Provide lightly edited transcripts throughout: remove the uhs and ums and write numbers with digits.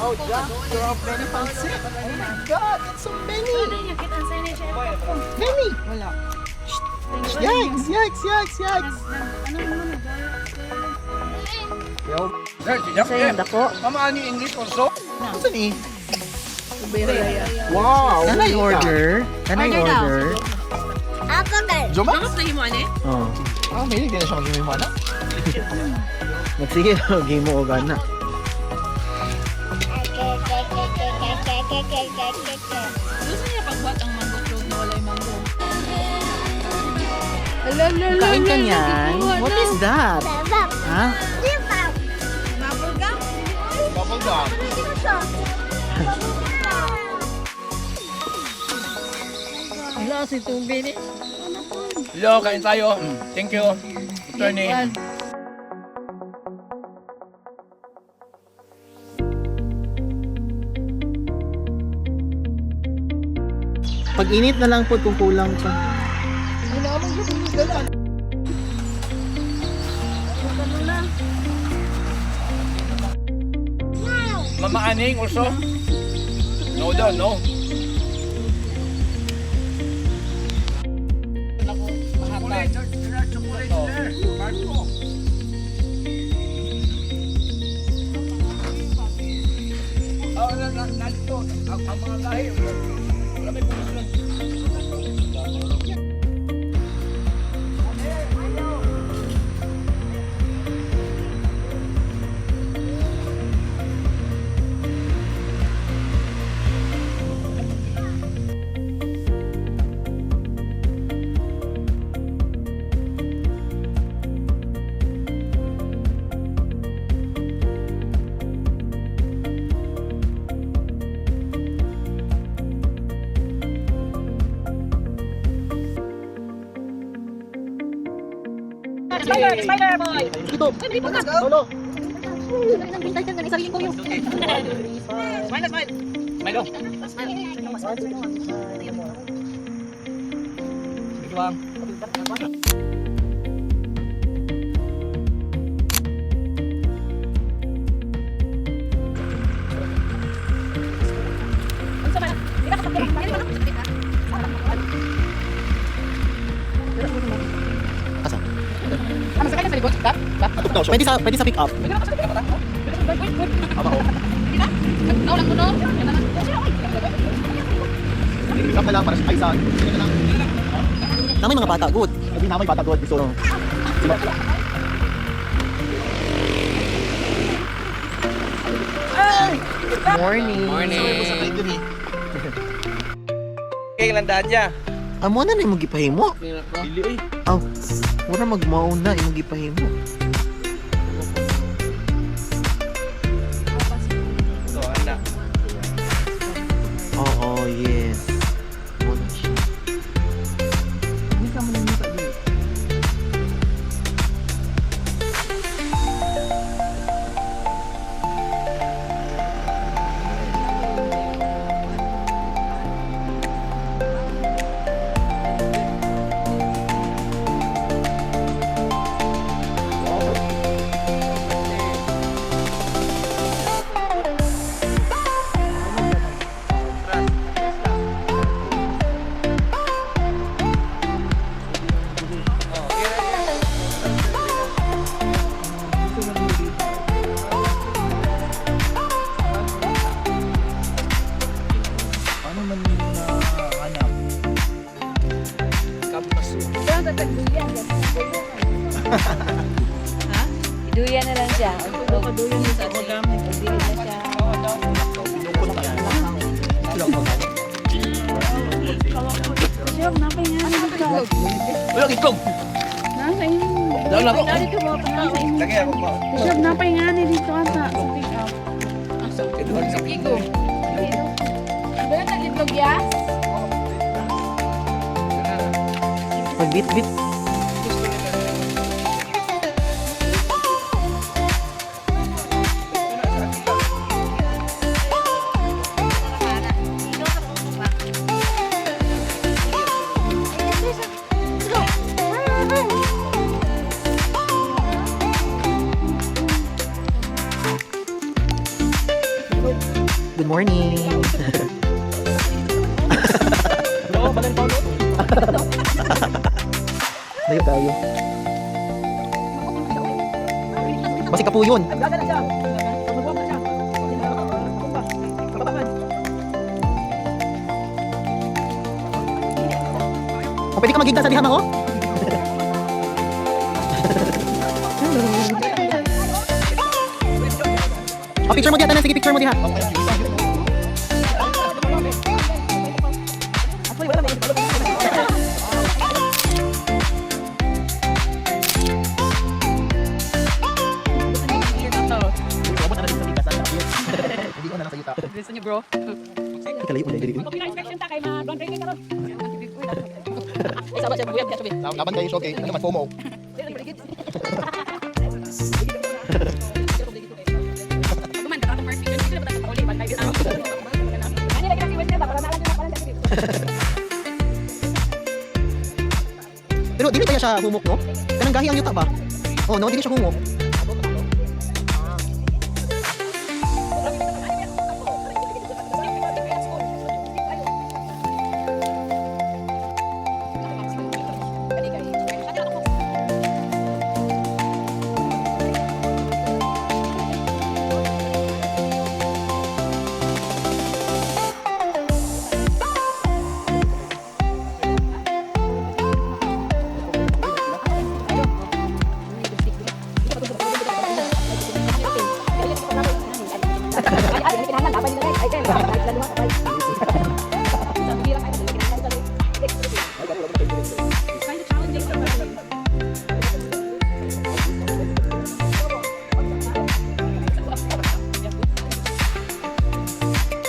Oh, Jack, you're a Benny Pansit. Oh my God, it's so Benny. Benny. Wala. Yikes, yikes, yikes, yikes. Yo. Sa'yo dako. Mama, ano yung English also? Ano ni? Wow. Can I order? Can I order? Joma? Oh. Ah, may hindi na siya mag-imay mo na. Magsige daw, game mo o gana. Gusto niya pagbuhat ang mango float na walay mango. Kain ka niyan? What is that? Ha? Bubble gum? Bubble gum. Wala si Tumbi ni. Hello, kain tayo. Thank you. Attorney. Pag init na lang po kung kulang pa. Ay, naman yung galan. Mama Aning also? No daw, no. Ang mga dahil, wala may pumusyon. Spider boy! Ito! Solo! Smile, smile! Milo. Bigwang. Asa? Ano sa kanya sa likod? Pwede sa pick up. Aba ko. Naulang tunog. Pick up na lang para sa Aisan. Sige na lang. Namay mga bata, good. Sabi na may bata doon. Gusto. Morning. Kailan dadya? Amo na imong gipahimo. Dili Aw, wala magmao na imong gipahimo. So, anak. Oo, yes. Mo na siya. Hindi ka mo nang dito. Ano man anak? Kapaso. Ha? Iduyan na lang siya. Duyan niya sa program. Iduyan na siya. Pinukot na yan. Siyam, napay nga na dito. Walang itlog. Napay nga. Daw lang ako. Dito mo pa napay. Lagi ako pa. Siyam, napay nga na dito ata. Sa pick up. Sa Kigo. Ba yung nag-itlog ya? Magbit-bit. Good morning. Layo tayo. Basi ka po yun. O, pwede ka magigda sa dihang ako? O, picture mo diha tanan. Sige, picture mo diha. Gusto niyo, bro? Kalayo mo dahil. Inspection ta kay ma-blonde break karon. Ay, sabat siya buyag siya. Laban kayo, okay. Ano naman, FOMO. Kuman ka first video sila ba ta uli ban may ano. Ani lagi si Wester ba para naalam na pala sa video. Pero dili kaya siya humok, no? Kanang gahi ang yuta ba? Oh, no, dili siya humok.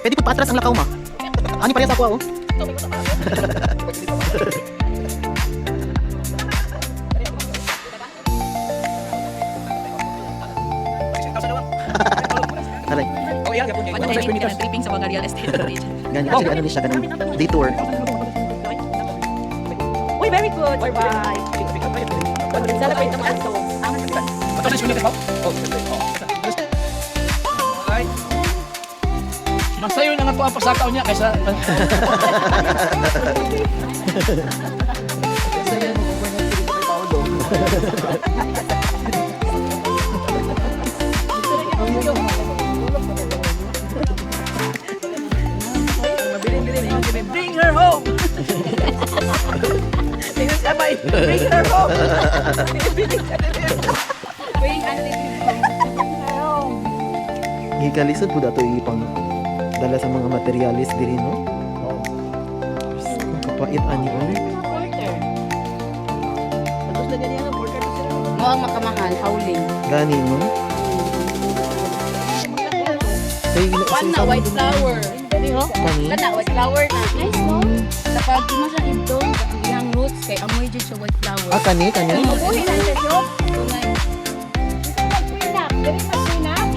Pwede po paatras ang lakaw, ma. Ani parehas ako, oh. Aray. Oh, iya, kapag Ano tayo yung tripping sa mga real estate agent. Ganyan, actually, ano niya siya, ganun. Detour. Uy, very good. Bye-bye. Celebrate naman ito. Ito na sunod ako. Oh. Ay. Masayo na nga po ang pasakaw niya kaysa... Bring her home! Tingnan siya ba? Bring her home! Bring her home. Hikalisod po dato ipang dala sa mga materialis diri, no? Ang kapait ani, oh. Mo ang makamahal, howling. Gani, no? Say, One na, white flower. Kani? Kana, white flower na. Nice, no? Kapag di mo siya ibdong, yung roots, kay amoy dyan siya white flower. Ah, kani, kani? Mabuhay na siya, yo. Tunay. Ito mag-prenup. Dali mag-prenup.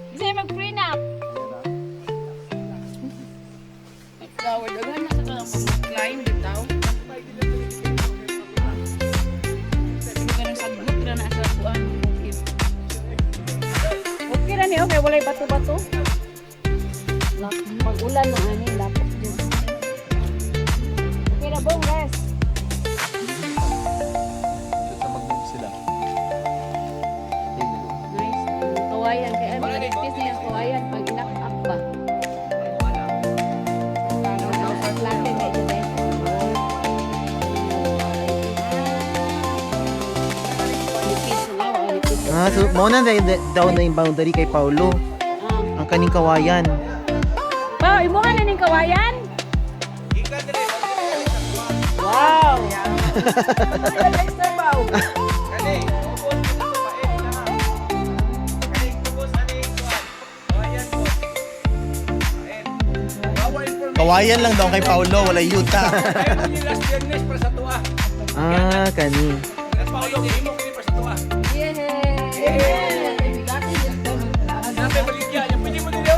Gusto niya mag-prenup. White flower. Daghan na sa kanang pag-climb bitaw. Okay ra ni, okay, walay bato-bato. Pag-ulan no ani, lapok dyan. Okay na bong, rest. Nice. Kawayan, kaya mag-practice niya ang kawayan pag inak-up ba. Lakin na ito guys. Ah, so, mauna na daw na yung boundary kay Paulo. Ang kaning kawayan. Wow, imo ka na ning kawayan? Wow! Kawayan lang daw kay Paulo, wala yuta. Ayaw mo yung last Viernes para sa tuwa. Ah, kani. Last Paulo, hindi mo kini para sa tuwa. Yay! Nape baligya, yung pili mo nila.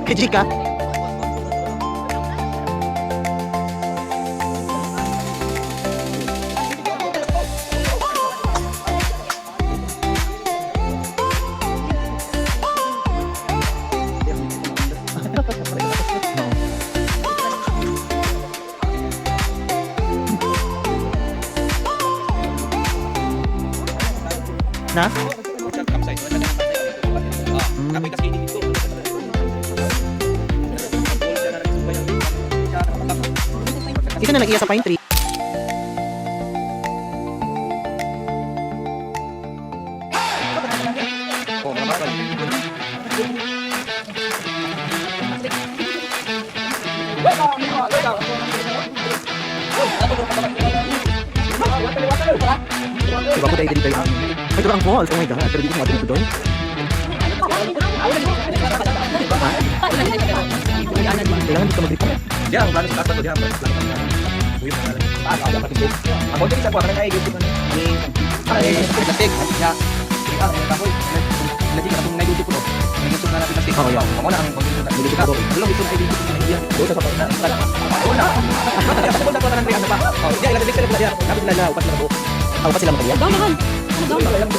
Kay Jika. Na? Isa na nag-iya sa pine tree. Diba ko tayo dito yung... Ay, ito ang falls. Oh my God. Pero di ko madali doon. Kailangan dito mag-rip. Diyan, balas kasta to diyan. Ako din sa kuha na gitu kan. Ay, plastik. Ya. Kahoy. Lagi ka kung naidudip ko. Nagusog na natin plastik. Oh, yeah. Ako na ang pagdudip ko. Belum itu ay dito na diyan. Do sa papauna. Una. Ako na ko na rin pa. Oh, diyan ilagay ko na diyan. Dapat na upat na ko. Ako pa sila magkaya. Gamahan. Gamahan.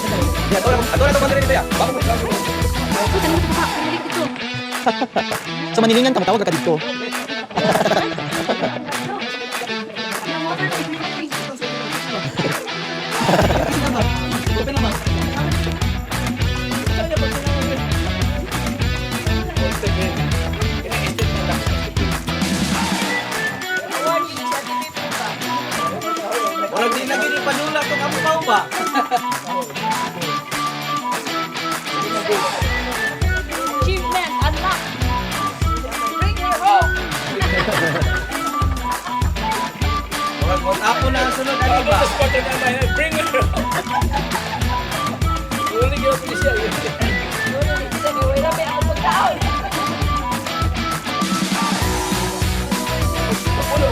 Ya, adora to bandera dito ya. Bako mo. Ako tanong ko pa. Pinilig ito. So manilingan ka, matawag ka dito. Wala din lagi ni panula to kamu tahu ba? Achievement unlocked. Bring her home. Wag mo tapo na ang sunod ali ba? Bring her. Uli gyud ko siya. Wala pa ako pagkaon. Ulo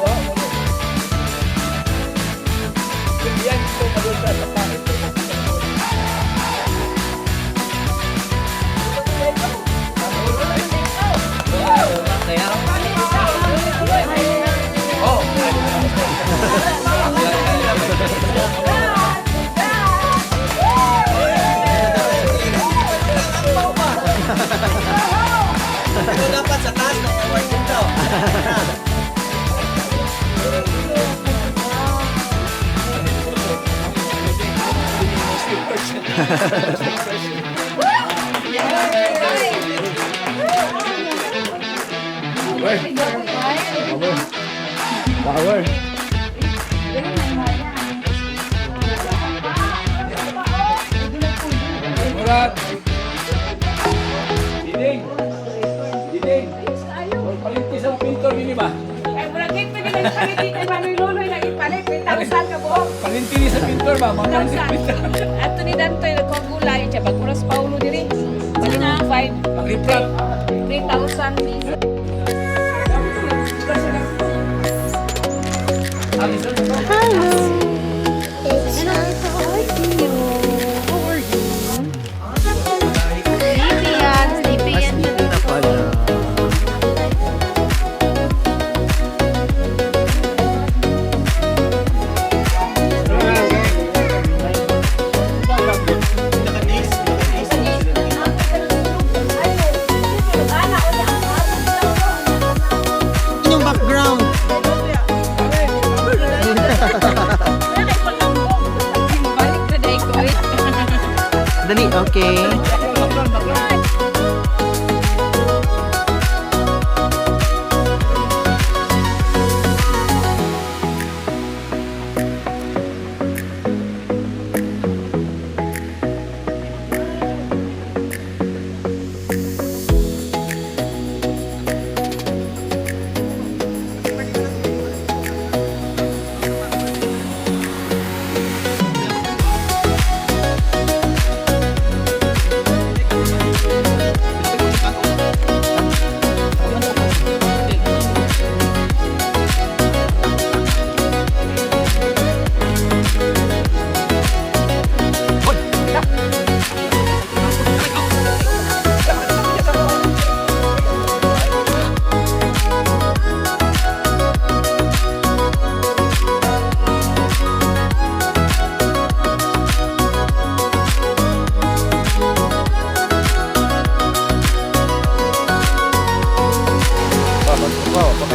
ha. Yan ito madulta sa pangit. Ito dapat sa taas ng award dito. Power. Murat. Diding. Palinti sa pintor gini ba? Ay, mula kayo pwede lang kami dito. Manuloy na ipalit. May tausan ka buong. Palinti ni sa pintor ba? Mga Ato ni Dantoy nagkagulay siya pagkuras Paulo diri. Bali na 5 Pag-reprap. 3,000 piso. Inyong background. Balik na day ko eh. Dali, okay.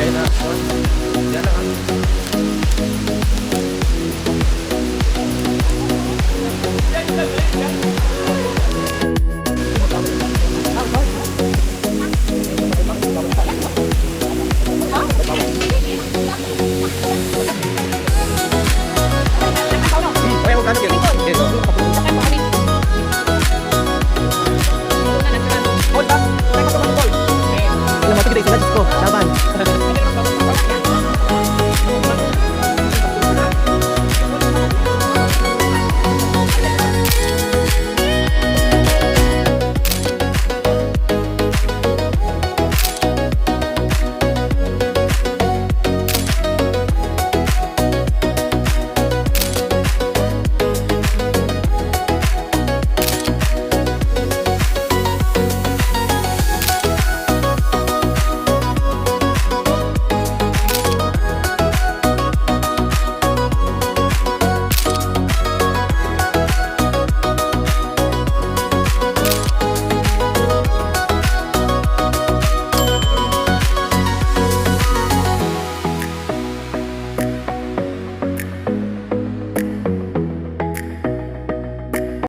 Kaya na, yan lang ang